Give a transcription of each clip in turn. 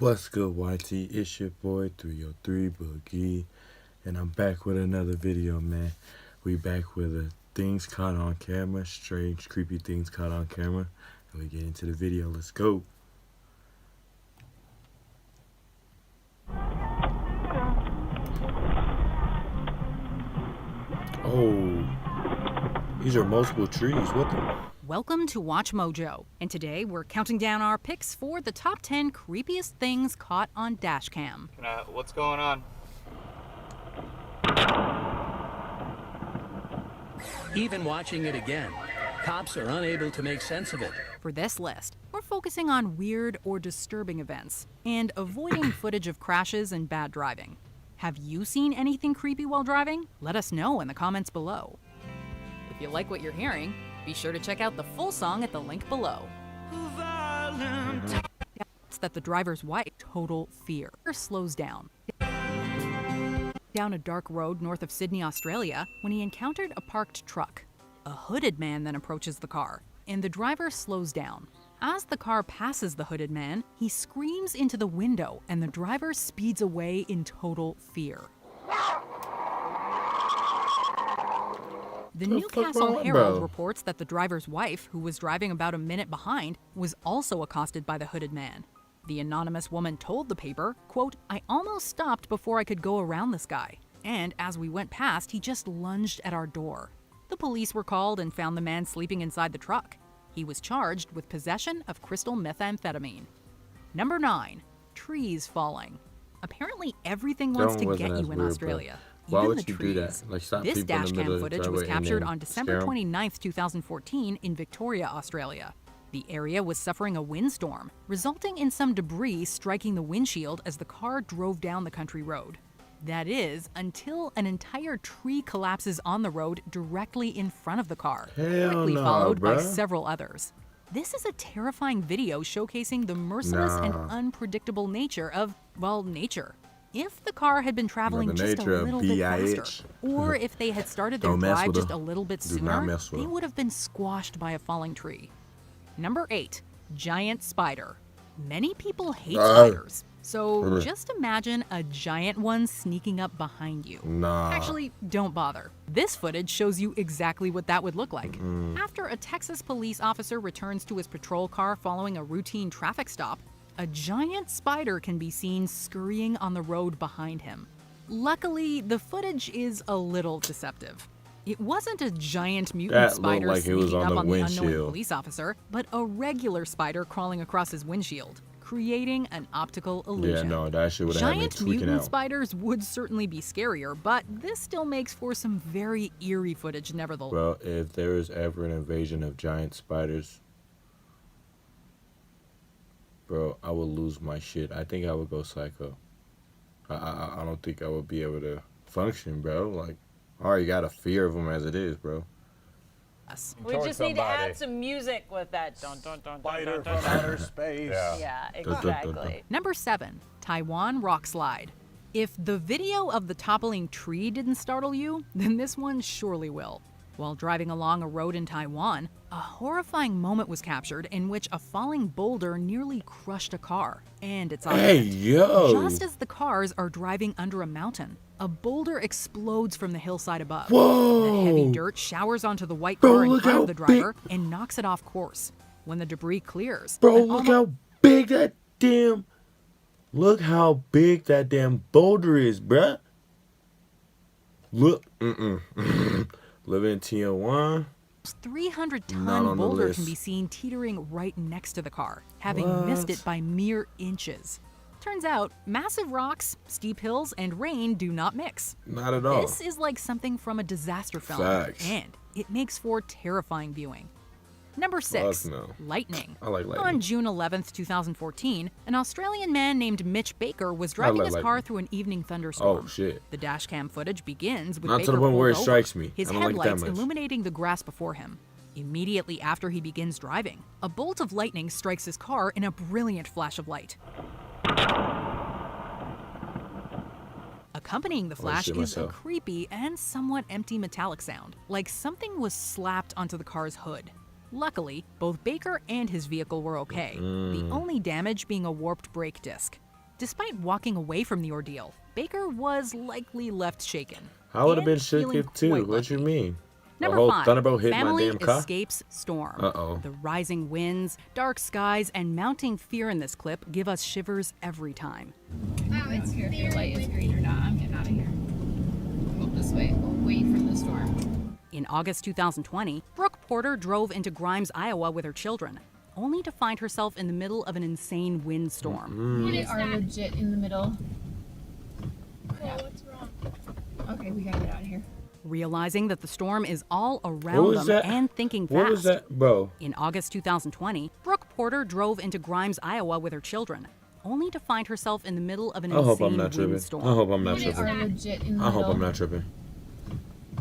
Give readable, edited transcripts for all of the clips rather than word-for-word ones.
What's good, YT? It's your boy 303 Boogie, and I'm back with another video, man. We back with things caught on camera, strange, creepy things caught on camera, and we get into the video. Let's go. Oh, these are multiple trees. What the? Welcome to Watch Mojo, and today we're counting down our picks for the top 10 creepiest things caught on dashcam. What's going on? Even watching it again, cops are unable to make sense of it. For this list, we're focusing on weird or disturbing events and avoiding footage of crashes and bad driving. Have you seen anything creepy while driving? Let us know in the comments below. If you like what you're hearing, be sure to check out the full song at the link below. It's that the driver's wife, total fear, slows down a dark road north of Sydney, Australia, when he encountered a parked truck. A hooded man then approaches the car, and the driver slows down. As the car passes the hooded man, he screams into the window, and the driver speeds away in total fear. The Newcastle Herald reports that the driver's wife, who was driving about a minute behind, was also accosted by the hooded man. The anonymous woman told the paper, quote, "I almost stopped before I could go around this guy. And as we went past, he just lunged at our door." The police were called and found the man sleeping inside the truck. He was charged with possession of crystal methamphetamine. Number 9. Trees falling. Apparently everything wants to get you in Australia. Why Even would the you trees. do that? Like, stop This people in the middle dashcam of the footage was driveway and captured then on December scare 'em? 29th, 2014 in Victoria, Australia. The area was suffering a windstorm, resulting in some debris striking the windshield as the car drove down the country road. That is, until an entire tree collapses on the road directly in front of the car, quickly followed by several others. This is a terrifying video showcasing the merciless and unpredictable nature of, well, nature. If the car had been traveling just a little bit faster, or if they had started their drive just a little bit sooner, they would have been squashed by a falling tree. Number 8. Giant spider. Many people hate spiders, so just imagine a giant one sneaking up behind you. Actually, don't bother. This footage shows you exactly what that would look like. After a Texas police officer returns to his patrol car following a routine traffic stop, a giant spider can be seen scurrying on the road behind him. Luckily, the footage is a little deceptive. It wasn't a giant mutant spider sneaking up on the unknowing police officer, but a regular spider crawling across his windshield, creating an optical illusion. Yeah, no, that shit would have had me tweaking out. Giant mutant spiders would certainly be scarier, but this still makes for some very eerie footage nevertheless. Well, if there is ever an invasion of giant spiders, bro, I would lose my shit. I think I would go psycho. I don't think I would be able to function, bro. Like, I already got a fear of them as it is, bro. We just need to add some music with that. Dun, dun, dun, Spider from outer space. Yeah, exactly. Number 7. Taiwan rock slide. If the video of the toppling tree didn't startle you, then this one surely will. While driving along a road in Taiwan, a horrifying moment was captured in which a falling boulder nearly crushed a car and its occupant. Hey, yo! Just as the cars are driving under a mountain, a boulder explodes from the hillside above. Whoa! The heavy dirt showers onto the white car in front of the driver and knocks it off course. When the debris clears, look how big that damn boulder is, bruh. Look, living in Tijuana. 300-ton boulder can be seen teetering right next to the car, having missed it by mere inches. Turns out, massive rocks, steep hills, and rain do not mix. Not at all. This is like something from a disaster film, and it makes for terrifying viewing. Number 6. Lightning. I like lightning. On June 11th, 2014, an Australian man named Mitch Baker was driving his car through an evening thunderstorm. Oh, shit. The dashcam footage begins with Not Baker to the point where it pulled strikes over, me. his I don't like headlights that much. illuminating the grass before him. Immediately after he begins driving, a bolt of lightning strikes his car in a brilliant flash of light. Accompanying the flash is a creepy and somewhat empty metallic sound, like something was slapped onto the car's hood. Luckily, both Baker and his vehicle were okay, the only damage being a warped brake disc. Despite walking away from the ordeal, Baker was likely left shaken. I would have and been shook feeling too. quite What you lucky. mean? A Number whole 5, thunderbolt hit family my damn car? escapes storm. Uh-oh. The rising winds, dark skies, and mounting fear in this clip give us shivers every time. Wow, it's here. If the light is green or not, I'm getting out of here. Go this way, away from the storm. In August 2020, Brooke Porter drove into Grimes, Iowa with her children, only to find herself in the middle of an insane windstorm. We are legit in the middle. Yeah. What's wrong? Okay, we gotta get out of here. Realizing that the storm is all around was them that? and thinking fast. What was that, bro? In August 2020, Brooke Porter drove into Grimes, Iowa with her children, only to find herself in the middle of an I hope I'm insane not tripping. windstorm. I hope I'm not We tripping. are legit in the I middle. hope I'm not tripping.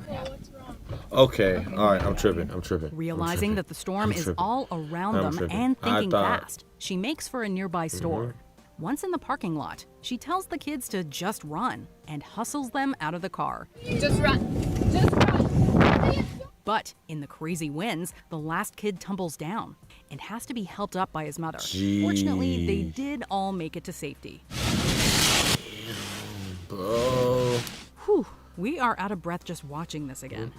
Yeah. What's wrong? Okay, alright, I'm tripping. Realizing that the storm is all around I'm them tripping. and I thinking thought- fast, she makes for a nearby store. Once in the parking lot, she tells the kids to just run and hustles them out of the car. Just run. Just run. But in the crazy winds, the last kid tumbles down and has to be helped up by his mother. Fortunately, they Jeez. did all make it to safety. Bro. Whew, we are out of breath just watching this again.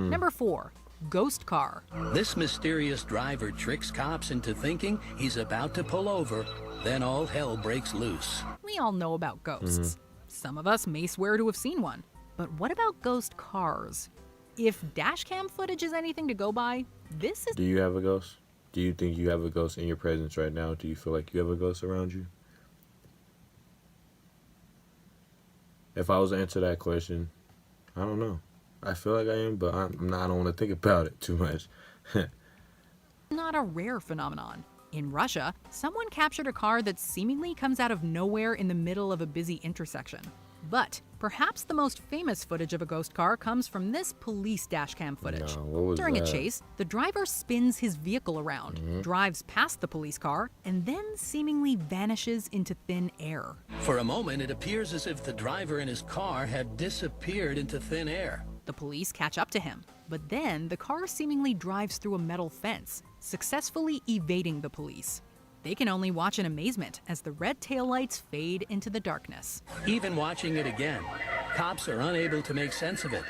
Number 4, ghost car. This mysterious driver tricks cops into thinking he's about to pull over, then all hell breaks loose. We all know about ghosts. Some of us may swear to have seen one. But what about ghost cars? If dashcam footage is anything to go by, this is... Do you have a ghost? Do you think you have a ghost in your presence right now? Do you feel like you have a ghost around you? If I was to answer that question, I don't know. I feel like I am, but I don't want to think about it too much. not a rare phenomenon. In Russia, someone captured a car that seemingly comes out of nowhere in the middle of a busy intersection. But perhaps the most famous footage of a ghost car comes from this police dashcam footage. No, what was During that? a chase, the driver spins his vehicle around, drives past the police car, and then seemingly vanishes into thin air. For a moment, it appears as if the driver and his car have disappeared into thin air. The police catch up to him, but then the car seemingly drives through a metal fence, successfully evading the police. They can only watch in amazement as the red taillights fade into the darkness. Even watching it again, cops are unable to make sense of it.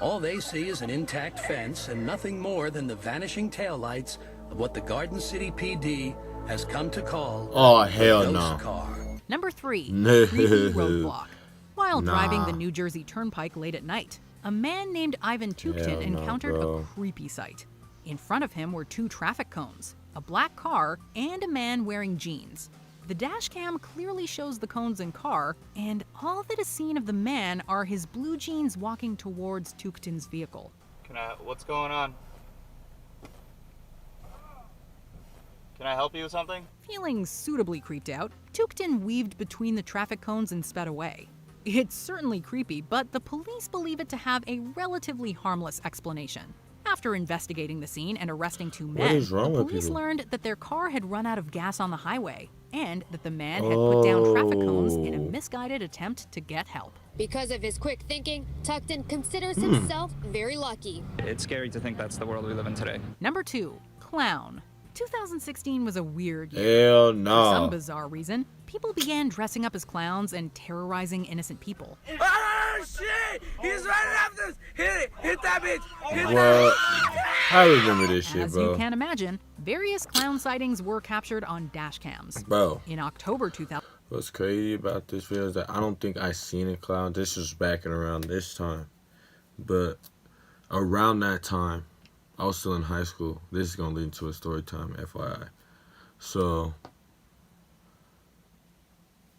All they see is an intact fence and nothing more than the vanishing taillights of what the Garden City PD has come to call Oh, hell a no. ghost car. Number 3, No. creepy roadblock. While driving the Nah. New Jersey Turnpike late at night, a man named Ivan Tuktin Hell no, encountered bro. a creepy sight. In front of him were 2 traffic cones, a black car, and a man wearing jeans. The dash cam clearly shows the cones and car, and all that is seen of the man are his blue jeans walking towards Tuktin's vehicle. What's going on? Can I help you with something? Feeling suitably creeped out, Tuktin weaved between the traffic cones and sped away. It's certainly creepy, but the police believe it to have a relatively harmless explanation. After investigating the scene and arresting 2 men, is wrong the with police people? learned that their car had run out of gas on the highway, and that the man had put down traffic cones in a misguided attempt to get help. Because of his quick thinking, Tuckton considers himself very lucky. It's scary to think that's the world we live in today. Number 2, clown. 2016 was a weird year. Hell For some no. bizarre reason, people began dressing up as clowns and terrorizing innocent people. Oh shit! He's running after us! Hit it! Hit that bitch! Hit What? I remember this shit, As you bro. can imagine, various clown sightings were captured on dash cams. Bro, In October 2000, what's crazy about this video is that I don't think I seen a clown. This was back and around this time. But around that time, I was still in high school. This is going to lead to a story time, FYI. So,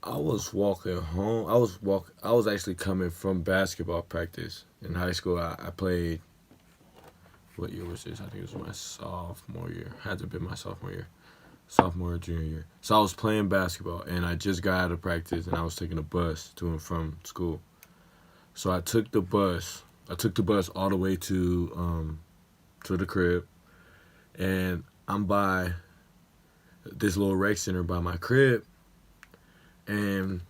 I was walking home. I was actually coming from basketball practice. In high school, I played, what year was this? I think it was my sophomore year. Had to have been my sophomore year. Sophomore or junior year. So I was playing basketball, and I just got out of practice, and I was taking a bus to and from school. So I took the bus. I took the bus all the way to the crib, and I'm by this little rec center by my crib, and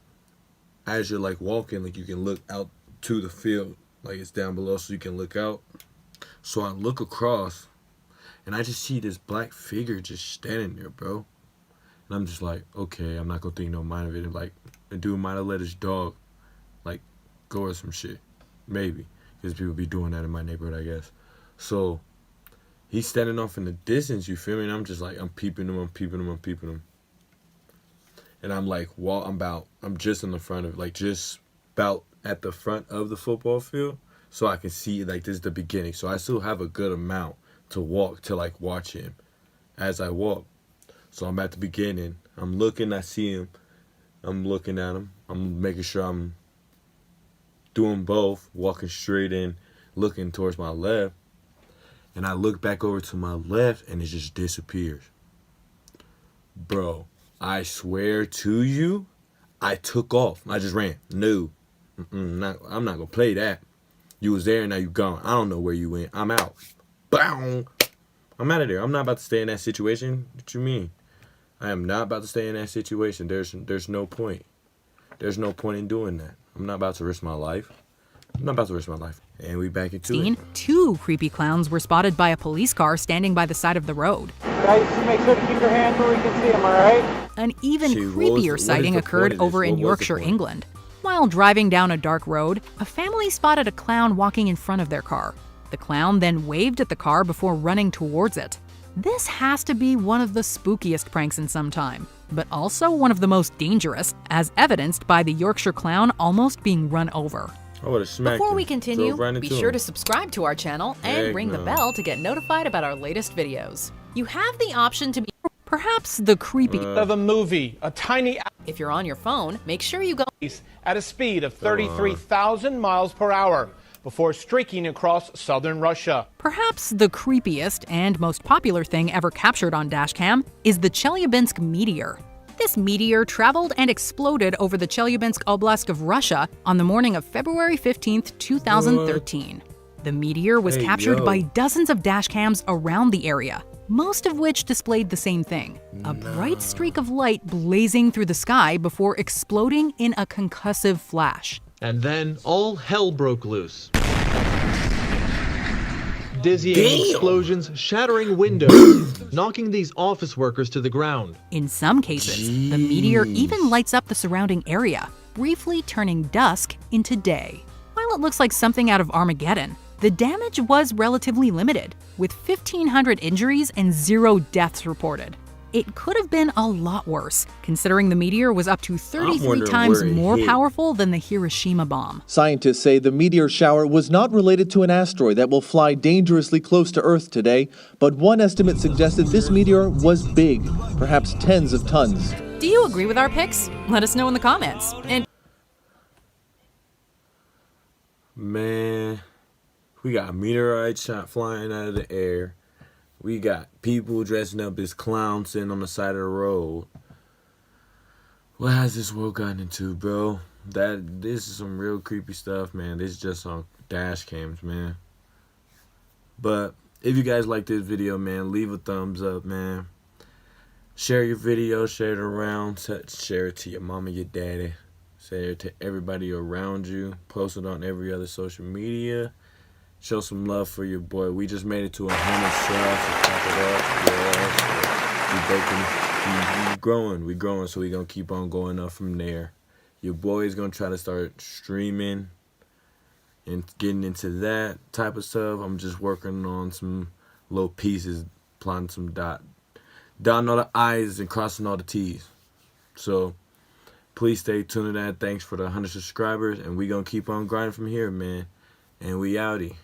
as you're like walking, like you can look out to the field, like it's down below, so you can look out. So I look across, and I just see this black figure just standing there, bro. And I'm just like, okay, I'm not gonna think no mind of it. And like, the dude might have let his dog, like, go or some shit. Maybe. Because people be doing that in my neighborhood, I guess. So, he's standing off in the distance, you feel me? And I'm just like, I'm peeping him. And I'm like, I'm just in the front of, like, just about at the front of the football field. So I can see, like, this is the beginning. So I still have a good amount to walk to, like, watch him as I walk. So I'm at the beginning. I'm looking, I see him. I'm looking at him. I'm making sure I'm doing both, walking straight in, looking towards my left. And I look back over to my left, and it just disappears. Bro, I swear to you, I took off. I just ran. No. I'm not going to play that. You was there, now you gone. I don't know where you went. I'm out. Bow. I'm out of there. I'm not about to stay in that situation. What you mean? I am not about to stay in that situation. There's no point. There's no point in doing that. I'm not about to risk my life. And we back into it. 2 creepy clowns were spotted by a police car standing by the side of the road. Guys, make sure to keep your hands where we can see them, all right? An even creepier sighting occurred over in Yorkshire, England. While driving down a dark road, a family spotted a clown walking in front of their car. The clown then waved at the car before running towards it. This has to be one of the spookiest pranks in some time, but also one of the most dangerous, as evidenced by the Yorkshire clown almost being run over. Before we continue, be sure to subscribe to our channel and ring the bell to get notified about our latest videos. You have the option to be perhaps the creepy of a movie, a tiny. If you're on your phone, make sure you go at a speed of 33,000 miles per hour before streaking across southern Russia. Perhaps the creepiest and most popular thing ever captured on dashcam is the Chelyabinsk meteor. This meteor traveled and exploded over the Chelyabinsk Oblast of Russia on the morning of February 15, 2013. The meteor was captured by dozens of dashcams around the area, most of which displayed the same thing, a bright streak of light blazing through the sky before exploding in a concussive flash. And then all hell broke loose. Dizzying explosions, shattering windows, knocking these office workers to the ground. In some cases, the meteor even lights up the surrounding area, briefly turning dusk into day. While it looks like something out of Armageddon, the damage was relatively limited, with 1,500 injuries and 0 deaths reported. It could have been a lot worse, considering the meteor was up to 33 times more powerful than the Hiroshima bomb. Scientists say the meteor shower was not related to an asteroid that will fly dangerously close to Earth today, but one estimate suggested this meteor was big, perhaps tens of tons. Do you agree with our picks? Let us know in the comments. And man, we got meteorites flying out of the air. We got people dressing up as clowns sitting on the side of the road. What has this world gotten into, bro? This is some real creepy stuff, man. This is just on dash cams, man. But if you guys like this video, man, leave a thumbs up, man. Share your video, share it around, share it to your mama, your daddy. Share it to everybody around you. Post it on every other social media. Show some love for your boy. We just made it to 100 subs. We growing, so we gonna keep on going up from there. Your boy is gonna try to start streaming and getting into that type of stuff. I'm just working on some little pieces, plotting some dotting all the I's and crossing all the T's. So please stay tuned to that. Thanks for the 100 subscribers, and we gonna keep on grinding from here, man. And we outie.